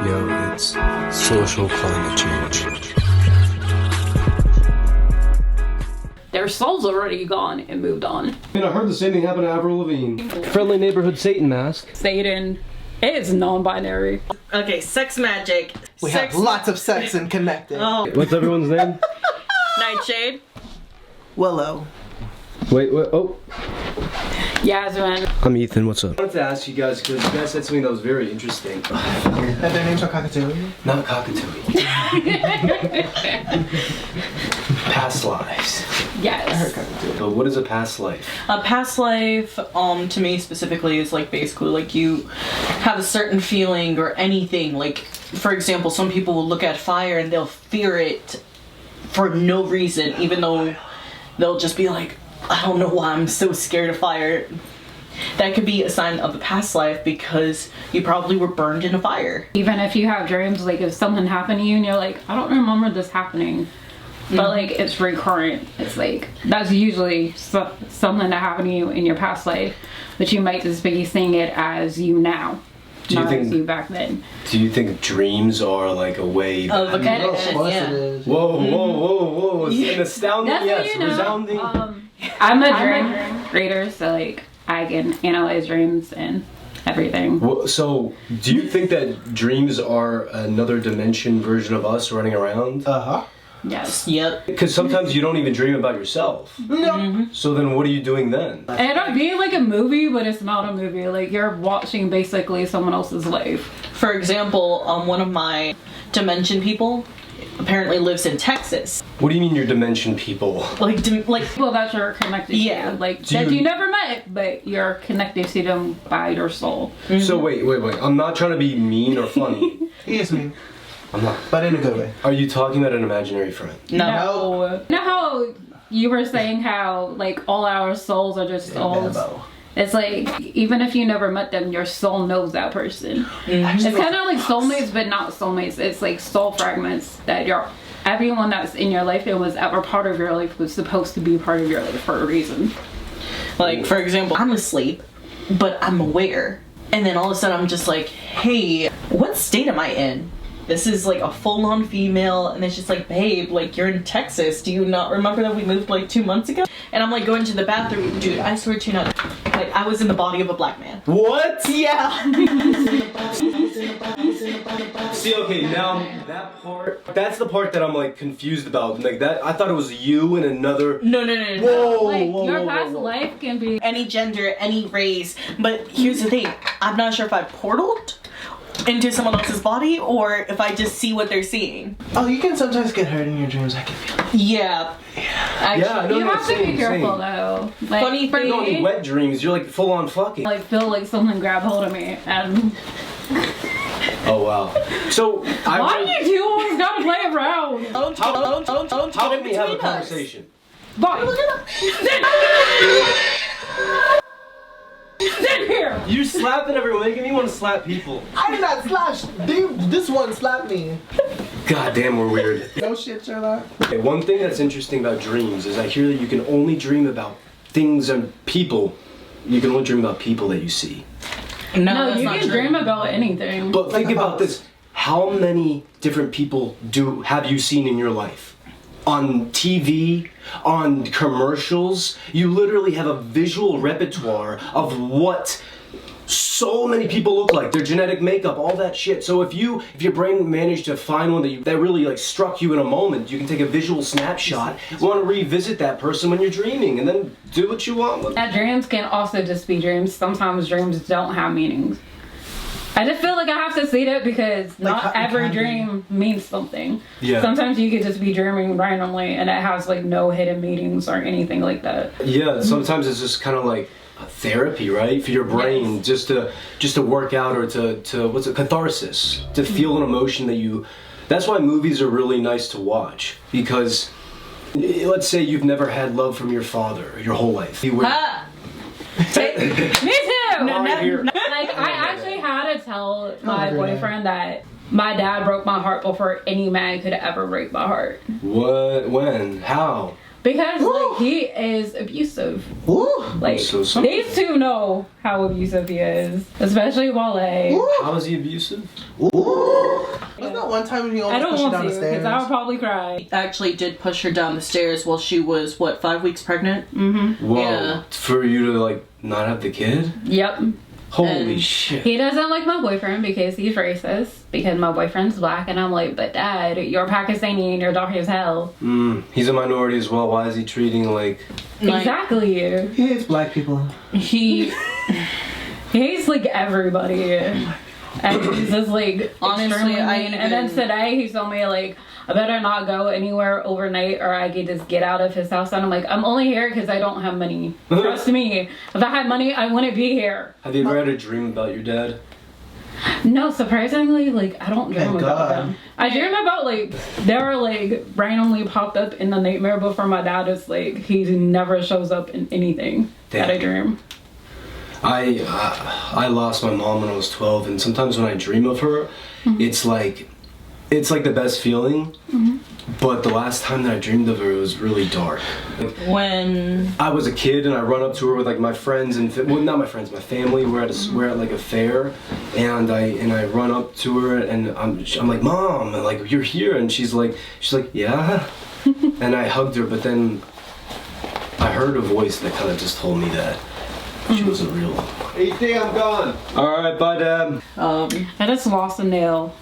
Yo, it's social climate change. Their soul's already gone and moved on. I heard the same thing happened to Avril Lavigne. Friendly neighborhood Satan mask. Satan is non-binary. Okay, sex magic. We have lots of sex and connected. Oh. What's everyone's name? Nightshade. Willow. Wait, oh. Yasmin. I'm Ethan, what's up? I wanted to ask you guys, because you guys said something that was very interesting. That their names are cockatoo? Not cockatoo. Past lives. Yes. I heard cockatoo. So what is a past life? A past life, to me specifically, is like basically like you have a certain feeling or anything. Like, for example, some people will look at fire and they'll fear it for no reason, even though they'll just be like, I don't know why I'm so scared of fire. That could be a sign of a past life because you probably were burned in a fire. Even if you have dreams, like if something happened to you and you're like, I don't remember this happening, but like it's recurrent. It's like, that's usually something that happened to you in your past life, but you might just be seeing it as you now. Not as you back then. Do you think dreams are like a way Of a connection, Of yeah. it is. Whoa. It's an astounding, That's yes, what you know. resounding. I'm a dream reader, so like I can analyze dreams and everything. Well, so, do you think that dreams are another dimension version of us running around? Uh-huh. Yes. Yep. Because sometimes you don't even dream about yourself. No. So then what are you doing then? It'll be like a movie, but it's not a movie. Like you're watching basically someone else's life. For example, one of my dimension people apparently lives in Texas. What do you mean your dimension people? Like People that you're connected Yeah. to. Like Do that you- you never met, but you're connected to them by your soul. So wait. I'm not trying to be mean or funny. He is mean, I'm not. but in a good way. Are you talking about an imaginary friend? no. You know how you were saying how like all our souls are just souls? Venmo. It's like even if you never met them, your soul knows that person. Actually, It's kind of like soulmates, but not soulmates. It's like soul fragments that everyone that's in your life that was ever part of your life was supposed to be part of your life for a reason. Like, for example, I'm asleep, but I'm aware. And then all of a sudden I'm just like, hey, what state am I in? This is like a full-on female, and it's just like, babe, like you're in Texas. Do you not remember that we moved like 2 months ago? And I'm like going to the bathroom, dude, I swear to you not, like I was in the body of a black man. What? Yeah. See, okay, now that part, that's the part that I'm like confused about. Like that, I thought it was you and another. No. Whoa, Like whoa, your whoa, past whoa. life can be Any gender, any race, but here's the thing, I'm not sure if I portaled into someone else's body or if I just see what they're seeing. Oh, you can sometimes get hurt in your dreams. I can feel it. Yeah. Actually, Yeah, no, you have to same, be careful same. though. Like, Funny for thing- No, I mean me, wet dreams. You're like full on fucking. like feel like something grab hold of me and Oh wow. So why do you always gotta play around? Don't How get can in we have a between us. conversation? Bye. Sit here. You slapping everyone, making me want to slap people. I did not slash. This one slapped me. God damn, we're weird. No shit, Sherlock. Okay, one thing that's interesting about dreams is I hear that you can only dream about things and people. You can only dream about people that you see. No, that's you not can true. dream about anything. But think about this. How many different people have you seen in your life? On TV, on commercials, you literally have a visual repertoire of what so many people look like, their genetic makeup, all that shit. So if your brain managed to find one that really like struck you in a moment, you can take a visual snapshot, want to revisit that person when you're dreaming, and then do what you want with it. That dreams can also just be dreams. Sometimes dreams don't have meanings. I just feel like I have to say that because not cotton every candy. dream means something. Yeah. Sometimes you could just be dreaming randomly and it has like no hidden meanings or anything like that. Yeah, sometimes it's just kind of like a therapy, right? For your brain, just to work out or to what's it, catharsis, to feel an emotion that you. That's why movies are really nice to watch, because let's say you've never had love from your father your whole life. You were, Ah. Me too! right here. Like I actually had to tell my boyfriend that my dad broke my heart before any man could ever break my heart. What? When? How? Because like he is abusive. Woo. Like So sorry. these two know how abusive he is, especially Wale. How is he abusive? Ooh. Wasn't that one time when he I almost don't pushed you want down to, the because stairs? I would probably cry. Actually did push her down the stairs while she was, 5 weeks pregnant? Whoa. Yeah. For you to like not have the kid? Yep. Holy And shit. He doesn't like my boyfriend because he's racist, because my boyfriend's black, and I'm like, but Dad, you're Pakistani and you're dark as hell. He's a minority as well. Why is he treating like... Exactly. He hates black people. He, He hates like everybody. And he's just like Honestly, extremely I mean. And then even- today he told me like, I better not go anywhere overnight or I could just get out of his house. And I'm like, I'm only here because I don't have money. Trust me. If I had money, I wouldn't be here. Have you ever had a dream about your dad? No, surprisingly, like, I don't dream Thank about God. them. I dream about, like, they were, like, randomly popped up in the nightmare before my dad is, like, he never shows up in anything that I dream. I lost my mom when I was 12, and sometimes when I dream of her, it's like the best feeling. But the last time that I dreamed of her, it was really dark. Like, when I was a kid and I run up to her with like my friends and well, not my friends, my family. We're at like a fair, and I run up to her and I'm like, Mom, and like, you're here, and she's like yeah, and I hugged her, but then I heard a voice that kind of just told me that she wasn't real. E.T., I'm gone. All right, bye, Dad. I just lost a nail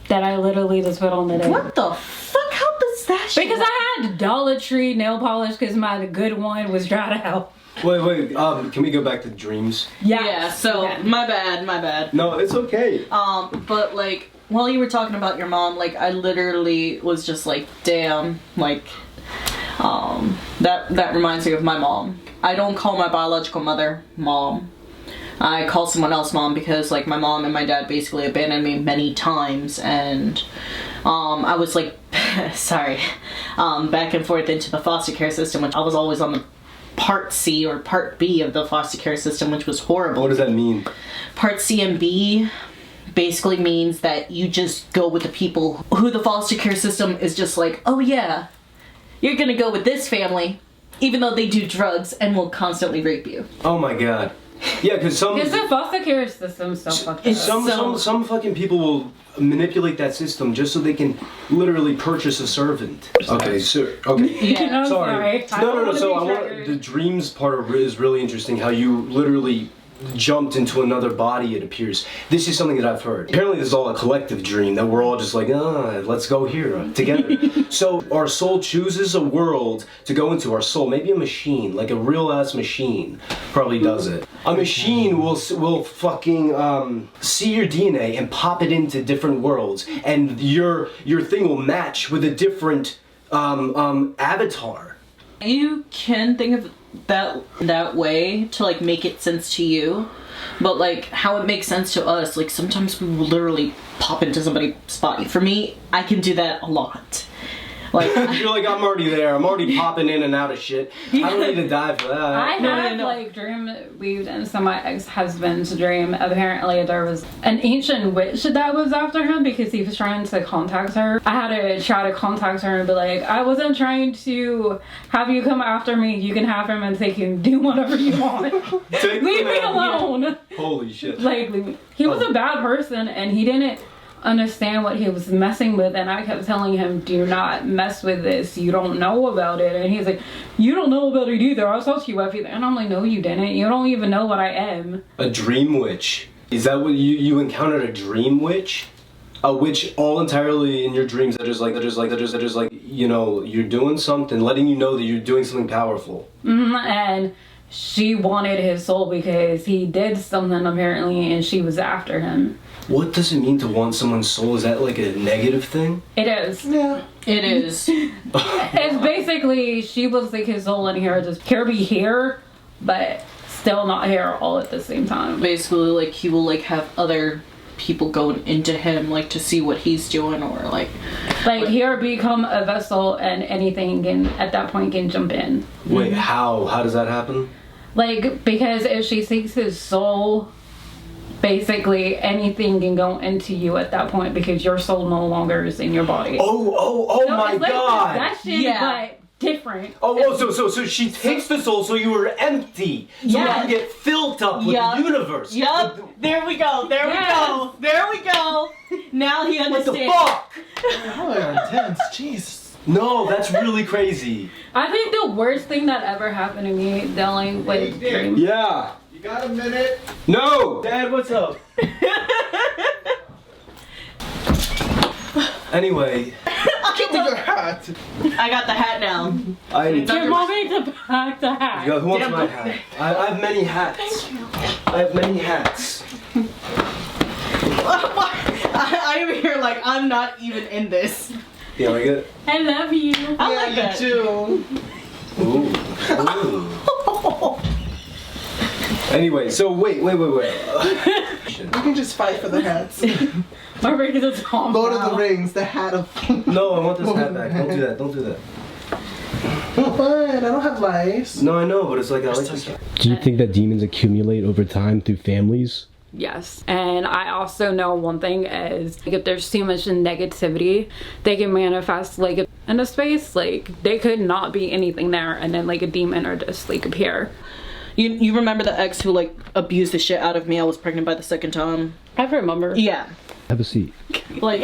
that I literally just put on today. what the fuck? How does that shit Because I had Dollar Tree nail polish because my good one was dried out. Wait. Can we go back to dreams? Yeah, so Okay. my bad. No, it's okay. But like while you were talking about your mom, like I literally was just like, damn, like that reminds me of my mom. I don't call my biological mother mom. I call someone else mom because like my mom and my dad basically abandoned me many times, and I was like back and forth into the foster care system, which I was always on the Part C or Part B of the foster care system, which was horrible. What does that mean? Part C and B basically means that you just go with the people who the foster care system is just like, oh yeah, you're gonna go with this family, even though they do drugs and will constantly rape you. Oh my god. Yeah, because Because the foster care system's so fucked up. some fucking people will manipulate that system just so they can literally purchase a servant. Okay, so okay. I'm Sorry. sorry. No. So I want triggered. the dreams part is really interesting. How you literally jumped into another body. It appears this is something that I've heard. Apparently, this is all a collective dream that we're all just like, let's go here together. So our soul chooses a world to go into. Our soul, maybe a machine, like a real ass machine, probably does it. A machine will fucking see your DNA and pop it into different worlds, and your thing will match with a different avatar. You can think of that way to like make it sense to you, but like how it makes sense to us, like sometimes we will literally pop into somebody's body. For me, I can do that a lot. Like You're like, I'm already there. I'm already popping in and out of shit. I don't need to die for that. I have no. like dream weaved into my ex-husband's dream. Apparently there was an ancient witch that was after him because he was trying to contact her. I had to try to contact her and be like, I wasn't trying to have you come after me. You can have him and they can do whatever you want. Take Leave me him out. alone. Holy shit. Like, leave me. He was a bad person and he didn't understand what he was messing with, and I kept telling him, do not mess with this, you don't know about it. And he's like, you don't know about it either, I taught you everything. And I'm like, no you didn't, you don't even know what I am. A dream witch. Is that what you encountered? A dream witch? A witch all entirely in your dreams that is like you know, you're doing something, letting you know that you're doing something powerful. And she wanted his soul because he did something apparently and she was after him. What does it mean to want someone's soul? Is that like a negative thing? It is. Yeah. it is. It's basically, she was like his soul in here, just here be here, but still not here all at the same time. Basically, like he will like have other people going into him like to see what he's doing, or like here become a vessel and anything can, at that point, can jump in. Wait, how does that happen? Like, because if she seeks his soul, basically anything can go into you at that point because your soul no longer is in your body. Oh So my it's like god! possession, Yeah. different. So she takes the soul, so you were empty. So you Yes. can get filled up with Yup. the universe. Yup. There we go. There we go. There we go. Now he What the understands. fuck? Oh, you're intense. Jeez. No, that's really crazy. I think the worst thing that ever happened to me dealing with dreams. Yeah. You got a minute? No! Dad, what's up? Anyway, Give me your hat. I got the hat now. I need You want me to pack the hat? Who wants Damn. my hat? I have many hats. I have many hats. I am here like I'm not even in this. You like it? I love you. I like that. too. Ooh. Ooh. Anyway, so wait. You can just fight for the hats. Or we can just calm Lord of down. the Rings, the hat of. No, I want this hat back. Don't do that. Don't do that. What? I don't have lice. No, I know, but it's like I like this hat. Do you think that demons accumulate over time through families? Yes. And I also know one thing is like, if there's too much negativity, they can manifest like in a space. Like they could not be anything there and then like a demon or just like appear. You remember the ex who like abused the shit out of me? I was pregnant by the second time. I remember. Yeah. Have a seat. Like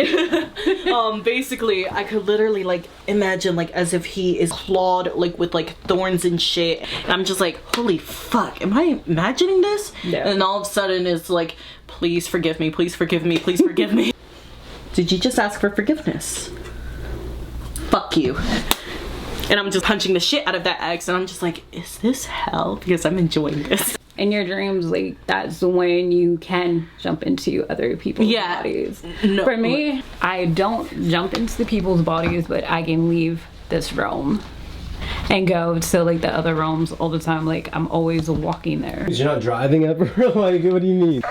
basically I could literally like imagine like as if he is clawed like with like thorns and shit, and I'm just like, holy fuck, am I imagining this? Yeah. And all of a sudden it's like, please forgive me, please forgive me, please forgive me. Did you just ask for forgiveness? Fuck you. And I'm just punching the shit out of that ex, and I'm just like, is this hell? Because I'm enjoying this. In your dreams, like that's when you can jump into other people's Yeah. bodies. No. For me, I don't jump into people's bodies, but I can leave this realm and go to like the other realms all the time. Like I'm always walking there. You're not driving ever? Like, what do you mean?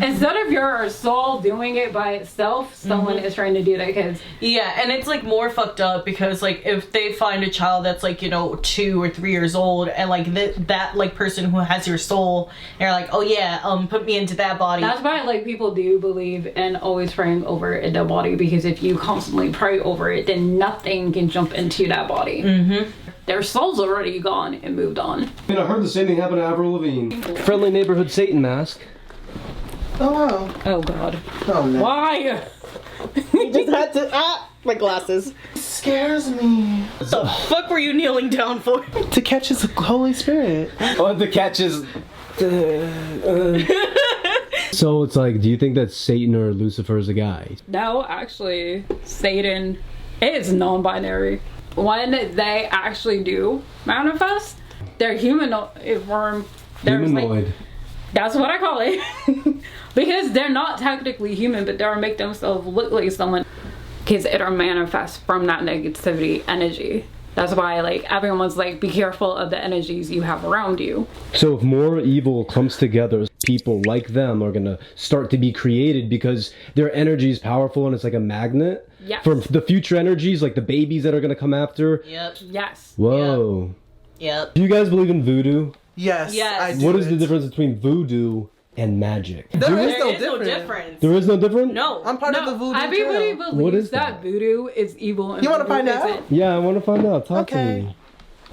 Instead of your soul doing it by itself, someone is trying to do that because Yeah, and it's like more fucked up because like if they find a child that's like, you know, 2 or 3 years old, and like that like person who has your soul, they're like, oh yeah, put me into that body. that's why like people do believe in always praying over a dead body, because if you constantly pray over it, then nothing can jump into that body. Their soul's already gone and moved on. I heard the same thing happened to Avril Lavigne. Friendly neighborhood Satan mask. Oh wow. Oh god. Oh no. Why? You just had to my glasses. Scares me. What the fuck were you kneeling down for? To catch his Holy Spirit. Oh, the catch is... So it's like, do you think that Satan or Lucifer is a guy? No, actually, Satan is non-binary. When they actually do manifest, they're humanoid form. Humanoid. That's what I call it. Because they're not technically human, but they'll make themselves look like someone. Because it'll manifest from that negativity energy. That's why like everyone's like, be careful of the energies you have around you. So if more evil comes together, people like them are gonna start to be created because their energy is powerful and it's like a magnet. Yes. For the future energies, like the babies that are gonna come after. Yep. Yes. Whoa. Yep. Do you guys believe in voodoo? Yes. Yes. I do What is the it. difference between voodoo and magic? There is There no is no difference. difference. There is no difference? No. I'm part of the voodoo Everybody trail. What believes is that that? voodoo is evil. And You wanna voodoo find out? isn't. Yeah, I want to find out. Talk to Okay. me.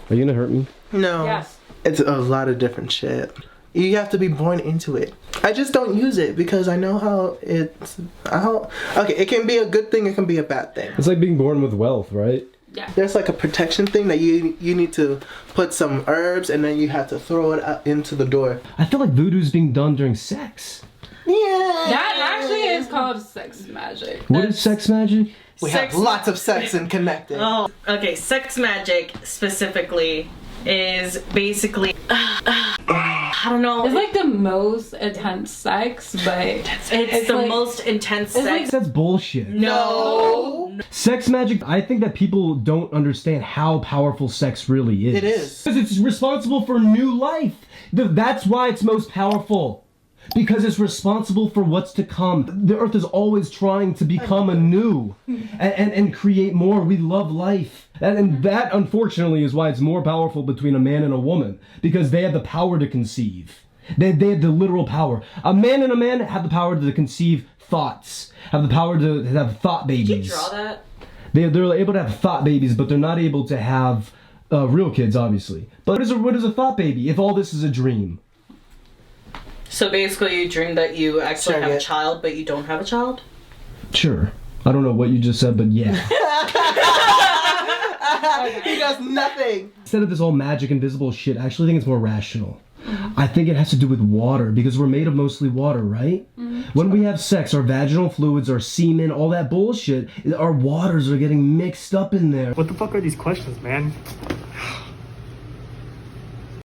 Are you gonna hurt me? No. Yes. It's a lot of different shit. You have to be born into it. I just don't use it because I know how okay, it can be a good thing, it can be a bad thing. It's like being born with wealth, right? Yeah. There's like a protection thing that you need to put some herbs and then you have to throw it out into the door. I feel like voodoo's being done during sex. Yeah. That actually is called sex magic. What is sex magic? We Sex- have lots of sex and connecting. Oh, okay. Sex magic specifically is basically I don't know. It's like the most intense sex, but it's the like- most intense it's sex. That's bullshit. No. Sex magic, I think that people don't understand how powerful sex really is. It is. Because it's responsible for new life. That's why it's most powerful. Because it's responsible for what's to come. The earth is always trying to become anew and create more. We love life. And that, unfortunately, is why it's more powerful between a man and a woman. Because they have the power to conceive. They have the literal power. A man and a man have the power to conceive thoughts. Have the power to have thought babies. Did you draw that? They're able to have thought babies, but they're not able to have real kids, obviously. But what is a thought baby if all this is a dream? So basically, you dream that you actually have a Surrogate. child, but you don't have a child? Sure. I don't know what you just said, but yeah. He does nothing. Instead of this whole magic invisible shit, I actually think it's more rational. I think it has to do with water, because we're made of mostly water, right? When we have sex, our vaginal fluids, our semen, all that bullshit, our waters are getting mixed up in there. What the fuck are these questions, man?